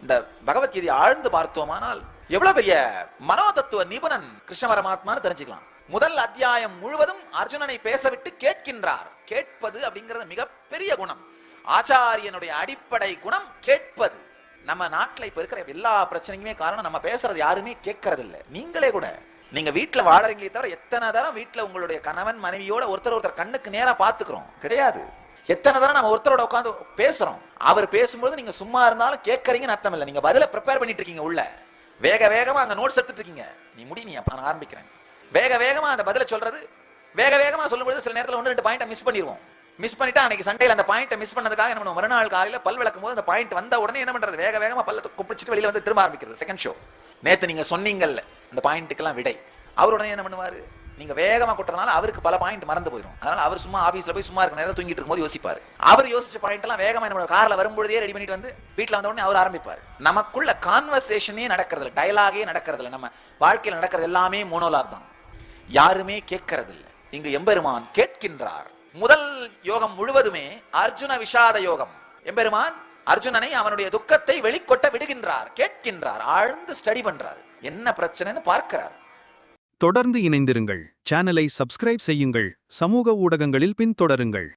இந்த பகவத்கீதை ஆழ்ந்து பார்த்தோமானால் எவ்வளவு பெரிய மனோதத்துவ நிபுணன் கிருஷ்ண பரமாத்மான்னு தெரிஞ்சுக்கலாம். முதல் அத்தியாயம் முழுவதும் அர்ஜுனனை பேசவிட்டு கேட்கின்றார். கேட்பது அப்படிங்கிறது மிகப்பெரிய குணம். ஆச்சாரியனுடைய அடிப்படை குணம் கேட்பது. நம்ம நாட்டில் இப்ப இருக்கிற எல்லா பிரச்சனைக்குமே காரணம் நம்ம பேசுறது யாருமே கேட்கறது இல்லை. நீங்களே கூட நீங்க வீட்டுல வாழறீங்களே தவிர எத்தனை தரம் வீட்டுல உங்களுடைய கணவன் மனைவியோட ஒருத்தர் கண்ணுக்கு நேரா பாத்துக்கிறோம் கிடையாது. எத்தனை தரம் நம்ம ஒருத்தரோட உட்காந்து பேசுறோம். அவர் பேசும்போது நீங்க சும்மா இருந்தாலும் கேட்கறீங்கன்னு அர்த்தம் இல்லை. நீங்க பதில ப்ரிப்பேர் பண்ணிட்டு இருக்கீங்க. உள்ள வேகமா அங்க நோட்ஸ் எடுத்துட்டு இருக்கீங்க. நீ முடி, நீ நான் ஆரம்பிக்கிறேன். வேகமா அந்த பதில சொல்றது, வேகமா சொல்லும்போது சில நேரத்தில் 1-2 பாயிண்ட் மிஸ் பண்ணிடுவோம். மிஸ் பண்ணிட்டா அன்னைக்கு சண்டையில் அந்த பாயிண்ட் மிஸ் பண்ணதுக்காக என்ன பண்ணுவோம், மறுநாள் காலையில பல் விளக்கும் போது அந்த பாயிண்ட் வந்த உடனே என்ன பண்றது, வேகமா பல்ல குப்பிச்சிட்டு வெளியில வந்து திரும்ப ஆரம்பிக்கிறது. செகண்ட் ஷோ நேத்து நீங்க சொன்னீங்கல்ல அந்த பாயிண்ட்டுக்கெல்லாம் விடை, அவர் உடனே என்ன பண்ணுவாரு, நீங்க வேகமா கொட்டுறதுனால அவருக்கு பல பாயிண்ட் மறந்து போயிடும். அதனால அவர் சும்மா ஆபீஸ்ல போய் சும்மா இருக்க நேரத்தில் தூங்கிட்டு இருக்கும்போது யோசிப்பாரு. அவர் யோசிச்ச பாயிண்ட் எல்லாம் வேகமா என்ன கார்ல வரும்போதே ரெடி பண்ணிட்டு வந்து வீட்டுல வந்த உடனே அவர் ஆரம்பிப்பாரு. நமக்குள்ள கான்வர்சேஷனே நடக்கிறது, டயலாகே நடக்கிறது. நம்ம வாழ்க்கையில் நடக்கிறது எல்லாமே மோனோலாக் தான். யாருமே கேட்கறது இல்லை. இங்கு எம்பெருமான் கேட்கின்றார். முதல் யோகம் முழுவதுமே அர்ஜுன விஷாத யோகம். எம்பெருமான் அர்ஜுனனை அவனுடைய துக்கத்தை வெளிக்கொட்ட விடுகின்றார், கேட்கின்றார், ஆழ்ந்து ஸ்டடி பண்றார், என்ன பிரச்சனைன்னு பார்க்கிறார். தொடர்ந்து இணைந்திருங்கள். சேனலை சப்ஸ்கிரைப் செய்யுங்கள். சமூக ஊடகங்களில் பின்தொடருங்கள்.